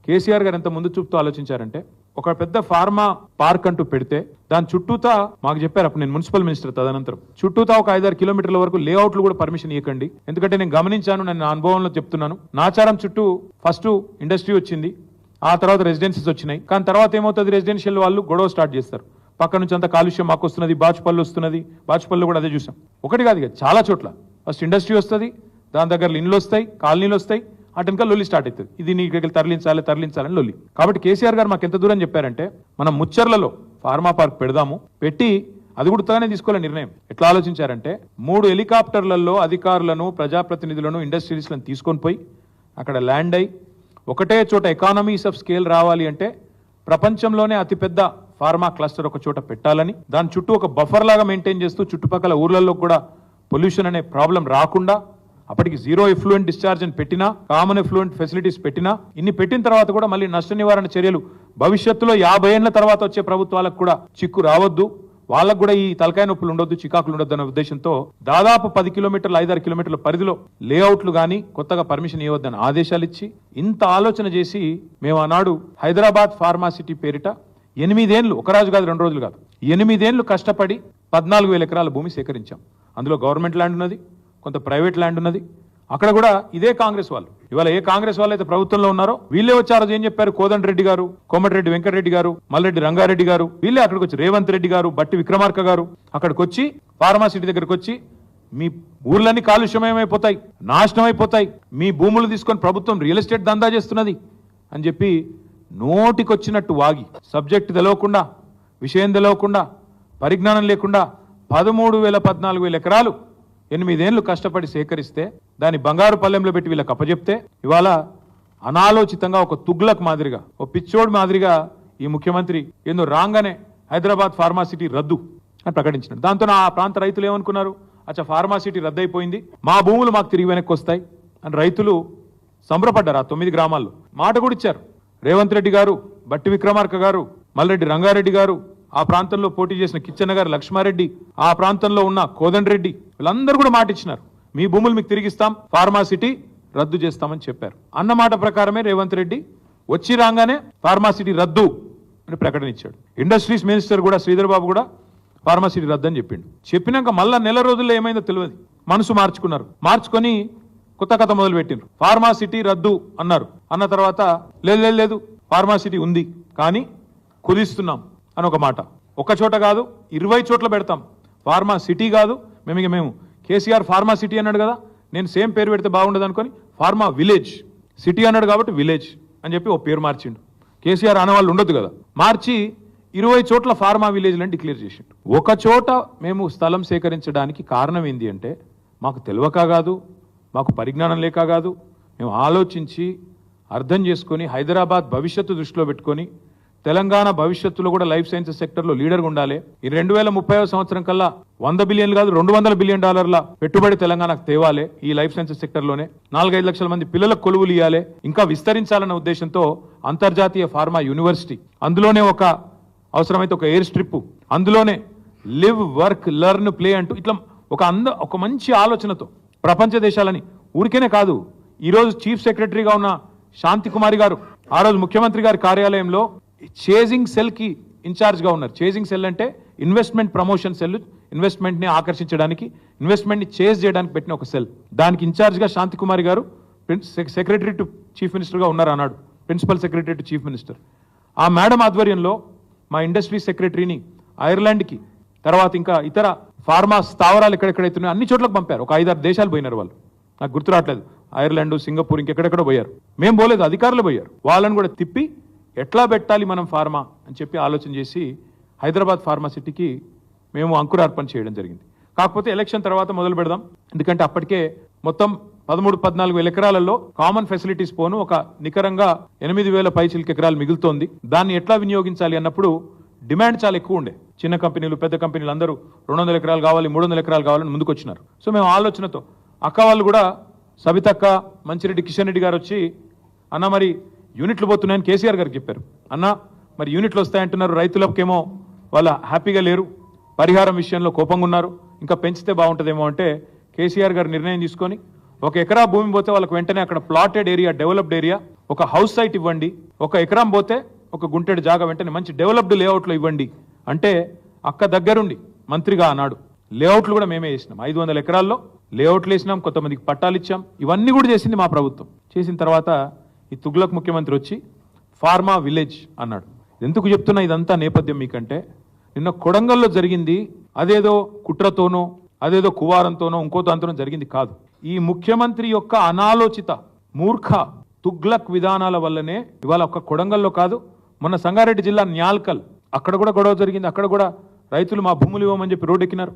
కేసీఆర్ గారు ఎంత ముందు చూపుతూ ఆలోచించారంటే ఒక పెద్ద ఫార్మా పార్క్ అంటూ పెడితే దాని చుట్టూతా మాకు చెప్పారు అప్పుడు నేను మున్సిపల్ మినిస్టర్ తదనంతరం చుట్టూతా ఒక 5-6 కిలోమీటర్ల వరకు లేఅవుట్లు కూడా పర్మిషన్ ఇవ్వకండి. ఎందుకంటే నేను గమనించాను, నేను నా అనుభవంలో చెప్తున్నాను. నాచారం చుట్టూ ఫస్ట్ ఇండస్ట్రీ వచ్చింది, ఆ తర్వాత రెసిడెన్సీస్ వచ్చినాయి. కానీ తర్వాత ఏమవుతుంది, రెసిడెన్షియల్ వాళ్ళు గొడవ స్టార్ట్ చేస్తారు. పక్క నుంచి అంత కాలుష్యం మాకు వస్తున్నది, బాచుపల్లి వస్తున్నది. బాచుపల్లిలో కూడా అదే చూసాం. ఒకటి కాదు, చాలా చోట్ల ఫస్ట్ ఇండస్ట్రీ వస్తుంది, దాని దగ్గర ఇండ్లు వస్తాయి, కాలనీలు వస్తాయి, అటెనక లొల్లి స్టార్ట్ అవుతుంది. ఇది నీకు తరలించాలని లొల్లి. కాబట్టి కేసీఆర్ గారు మాకు ఎంత దూరం చెప్పారంటే మనం ముచ్చర్లలో ఫార్మా పార్క్ పెడదాము, పెట్టి అది కూడా తానే తీసుకోలే నిర్ణయం. ఎట్లా ఆలోచించారంటే 3 హెలికాప్టర్లలో అధికారులను, ప్రజాప్రతినిధులను, ఇండస్ట్రీస్లను తీసుకొని పోయి అక్కడ ల్యాండ్ అయి ఒకటే చోట ఎకానమీస్ ఆఫ్ స్కేల్ రావాలి అంటే ప్రపంచంలోనే అతిపెద్ద ఫార్మా క్లస్టర్ ఒక చోట పెట్టాలని, దాని చుట్టూ ఒక బఫర్ లాగా మెయింటైన్ చేస్తూ చుట్టుపక్కల ఊర్లలో కూడా పొల్యూషన్ అనే ప్రాబ్లం రాకుండా అప్పటికి జీరో ఎఫ్లూయెంట్ డిశ్చార్జ్ అని పెట్టినా, కామన్ ఎఫ్లూయెంట్ ఫెసిలిటీస్ పెట్టినా, ఇన్ని పెట్టిన తర్వాత కూడా మళ్ళీ నష్ట నివారణ చర్యలు భవిష్యత్తులో 50 ఏళ్ల తర్వాత వచ్చే ప్రభుత్వాలకు కూడా చిక్కు రావద్దు, వాళ్ళకు కూడా ఈ తలకాయ నొప్పులు ఉండొద్దు, చికాకులు ఉండొద్దు అనే ఉద్దేశంతో దాదాపు 10 కిలోమీటర్లు 5-6 కిలోమీటర్ల పరిధిలో లేఅవుట్లు గానీ కొత్తగా పర్మిషన్ ఇవ్వద్దని ఆదేశాలు ఇచ్చి ఇంత ఆలోచన చేసి మేము ఆనాడు హైదరాబాద్ ఫార్మాసిటీ పేరిట 8 ఏళ్లు, ఒక రోజు కాదు 2 రోజులు కాదు, 8 ఏళ్లు కష్టపడి 14,000 ఎకరాల భూమి సేకరించాం. అందులో గవర్నమెంట్ ల్యాండ్ ఉన్నది, కొంత ప్రైవేట్ ల్యాండ్ ఉన్నది. అక్కడ కూడా ఇదే కాంగ్రెస్ వాళ్ళు, ఇవాళ ఏ కాంగ్రెస్ వాళ్ళు అయితే ప్రభుత్వంలో ఉన్నారో వీళ్ళే వచ్చారో ఏం చెప్పారు, కోదండరెడ్డి గారు, కోమటిరెడ్డి వెంకటరెడ్డి గారు, మల్రెడ్డి రంగారెడ్డి గారు, వీళ్ళే అక్కడికి వచ్చి, రేవంత్ రెడ్డి గారు, బట్టి విక్రమార్క గారు అక్కడికి వచ్చి ఫార్మాసిటీ దగ్గరికి వచ్చి మీ ఊర్లన్నీ కాలుష్యమయమైపోతాయి, నాశనం అయిపోతాయి, మీ భూములు తీసుకొని ప్రభుత్వం రియల్ ఎస్టేట్ దందా చేస్తున్నది అని చెప్పి నోటికొచ్చినట్టు వాగి, సబ్జెక్ట్ తెలవకుండా, విషయం తెలవకుండా, పరిజ్ఞానం లేకుండా 13,000-14,000 ఎకరాలు 8 ఏళ్లు కష్టపడి సేకరిస్తే దాన్ని బంగారు పల్లెంలో పెట్టి వీళ్ళకి అప్పచెప్తే ఇవాళ అనాలోచితంగా ఒక తుగ్లక్ మాదిరిగా, ఒక పిచ్చోడ్ మాదిరిగా ఈ ముఖ్యమంత్రి ఏందో రాగానే హైదరాబాద్ ఫార్మాసిటీ రద్దు అని ప్రకటించినాడు. దాంతో ఆ ప్రాంత రైతులు ఏమనుకున్నారు, అచ్చా ఫార్మాసిటీ రద్దు అయిపోయింది, మా భూములు మాకు తిరిగి వెనక్కి వస్తాయి అని రైతులు సంబరపడ్డారు. ఆ 9 గ్రామాల్లో మాట కూడా ఇచ్చారు. రేవంత్ రెడ్డి గారు, బట్టి విక్రమార్క గారు, మల్రెడ్డి రంగారెడ్డి గారు, ఆ ప్రాంతంలో పోటీ చేసిన కిచ్చన్న గారు, లక్ష్మారెడ్డి, ఆ ప్రాంతంలో ఉన్న కోదండరెడ్డి, వీళ్ళందరూ కూడా మాట ఇచ్చినారు, మీ భూములు మీకు తిరిగిస్తాం, ఫార్మాసిటీ రద్దు చేస్తామని చెప్పారు. అన్నమాట ప్రకారమే రేవంత్ రెడ్డి వచ్చి రాగానే ఫార్మాసిటీ రద్దు అని ప్రకటన ఇచ్చాడు. ఇండస్ట్రీస్ మినిస్టర్ కూడా శ్రీధర్ బాబు కూడా ఫార్మాసిటీ రద్దు అని చెప్పిండు. చెప్పినాక మళ్ళా నెల రోజుల్లో ఏమైందో తెలియదు, మనసు మార్చుకున్నారు. మార్చుకొని కొత్త కథ మొదలు పెట్టినారు. ఫార్మాసిటీ రద్దు అన్నారు. అన్న తర్వాత లేదు ఫార్మాసిటీ ఉంది కానీ కుదిస్తున్నాం అని ఒక మాట. ఒక చోట కాదు 20 చోట్ల పెడతాం, ఫార్మా సిటీ కాదు. మేము కేసీఆర్ ఫార్మా సిటీ అన్నాడు కదా, నేను సేమ్ పేరు పెడితే బాగుండదు అనుకొని ఫార్మా విలేజ్, సిటీ అన్నాడు కాబట్టి విలేజ్ అని చెప్పి ఓ పేరు మార్చిండు. కేసీఆర్ అనేవాళ్ళు ఉండొద్దు కదా, మార్చి 20 చోట్ల ఫార్మా విలేజ్లని డిక్లేర్ చేసిండు. ఒక చోట మేము స్థలం సేకరించడానికి కారణం ఏంటి అంటే మాకు తెలియక కాదు, మాకు పరిజ్ఞానం లేక కాదు, మేము ఆలోచించి అర్థం చేసుకొని హైదరాబాద్ భవిష్యత్తు దృష్టిలో పెట్టుకొని తెలంగాణ భవిష్యత్తులో కూడా లైఫ్ సైన్సెస్ సెక్టర్లో లీడర్గా ఉండాలి. ఈ 2030వ సంవత్సరం కల్లా 100 బిలియన్లు కాదు $200 బిలియన్ పెట్టుబడి తెలంగాణకు తేవాలి. ఈ లైఫ్ సైన్సెస్ సెక్టర్లోనే 4-5 లక్షల మంది పిల్లలకు కొలువులు ఇవ్వాలి, ఇంకా విస్తరించాలన్న ఉద్దేశంతో అంతర్జాతీయ ఫార్మా యూనివర్సిటీ, అందులోనే ఒక అవసరమైతే ఒక ఎయిర్ స్ట్రిప్, అందులోనే లివ్ వర్క్ లెర్న్ ప్లే అంటూ ఇట్లా ఒక మంచి ఆలోచనతో ప్రపంచ దేశాలని, ఊరికేనే కాదు, ఈరోజు చీఫ్ సెక్రటరీగా ఉన్న శాంతి కుమారి గారు ఆ రోజు ముఖ్యమంత్రి గారి కార్యాలయంలో చేజింగ్ సెల్ కి ఇన్ఛార్జ్ గా ఉన్నారు. చేజింగ్ సెల్ అంటే ఇన్వెస్ట్మెంట్ ప్రమోషన్ సెల్, ఇన్వెస్ట్మెంట్ ని ఆకర్షించడానికి, ఇన్వెస్ట్మెంట్ ని చేజ్ చేయడానికి పెట్టిన ఒక సెల్. దానికి ఇన్ఛార్జ్ గా శాంతి కుమారి గారు సెక్రటరీ టు చీఫ్ మినిస్టర్ గా ఉన్నారు అన్నాడు, principal secretary to chief minister. ఆ మేడం ఆధ్వర్యంలో మా ఇండస్ట్రీ సెక్రటరీని ఐర్లాండ్ కి, తర్వాత ఇంకా ఇతర ఫార్మా స్థావరాలు ఎక్కడెక్కడైతున్నాయో అన్ని చోట్లకు పంపారు. ఒక 5-6 దేశాలు పోయినారు వాళ్ళు, నాకు గుర్తు రావట్లేదు, ఐర్లాండ్, సింగపూర్, ఇంకెక్కడెక్కడో పోయారు. మేము పోలేదు, అధికారులు పోయారు. వాళ్ళని కూడా తిప్పి ఎట్లా పెట్టాలి మనం ఫార్మా అని చెప్పి ఆలోచన చేసి హైదరాబాద్ ఫార్మాసిటీకి మేము అంకురార్పణ చేయడం జరిగింది. కాకపోతే ఎలక్షన్ తర్వాత మొదలు పెడదాం, ఎందుకంటే అప్పటికే మొత్తం 13-14 ఎకరాలలో కామన్ ఫెసిలిటీస్ పోను ఒక నికరంగా 8,000 పైచిలకు ఎకరాలు మిగులుతోంది. దాన్ని ఎట్లా వినియోగించాలి అన్నప్పుడు డిమాండ్ చాలా ఎక్కువ ఉండే. చిన్న కంపెనీలు, పెద్ద కంపెనీలు అందరూ 200 ఎకరాలు కావాలి, 300 ఎకరాలు కావాలని ముందుకు వచ్చినారు. సో మేము ఆలోచనతో అక్క వాళ్ళు కూడా, సబితక్క, మంచిరెడ్డి కిషన్ రెడ్డి గారు వచ్చి, అన్న మరి యూనిట్లు పోతున్నాయని కేసీఆర్ గారికి చెప్పారు. అన్న మరి యూనిట్లు వస్తాయంటున్నారు, రైతులకేమో వాళ్ళ హ్యాపీగా లేరు, పరిహారం విషయంలో కోపంగా ఉన్నారు, ఇంకా పెంచితే బాగుంటుందేమో అంటే కేసీఆర్ గారు నిర్ణయం తీసుకొని ఒక ఎకరా భూమి పోతే వాళ్ళకి వెంటనే అక్కడ ప్లాటెడ్ ఏరియా, డెవలప్డ్ ఏరియా, ఒక హౌస్ సైట్ ఇవ్వండి. ఒక ఎకరం పోతే ఒక గుంటెడు జాగా వెంటనే మంచి డెవలప్డ్ లేఅవుట్లో ఇవ్వండి అంటే అక్క దగ్గరుండి మంత్రిగా అన్నాడు. లేఅవుట్లు కూడా మేమే చేసినాం. 500 ఎకరాల్లో లేఅవుట్లు వేసినాం, కొంతమందికి పట్టాలు ఇచ్చాం. ఇవన్నీ కూడా చేసింది మా ప్రభుత్వం. చేసిన తర్వాత ఈ తుగ్లక్ ముఖ్యమంత్రి వచ్చి ఫార్మా విలేజ్ అన్నాడు. ఎందుకు చెప్తున్నా ఇదంతా నేపథ్యం మీకంటే, నిన్న కొడంగల్లో జరిగింది అదేదో కుట్రతోనో అదేదో కువారంతోనో ఇంకో దాంతోనో జరిగింది కాదు. ఈ ముఖ్యమంత్రి యొక్క అనాలోచిత మూర్ఖ తుగ్లక్ విధానాల వల్లనే ఇవాళ ఒక్క కొడంగల్లో కాదు, మొన్న సంగారెడ్డి జిల్లా న్యాల్కల్ అక్కడ కూడా గొడవ జరిగింది. అక్కడ కూడా రైతులు మా భూములు ఇవ్వమని చెప్పి రోడ్డెక్కినారు.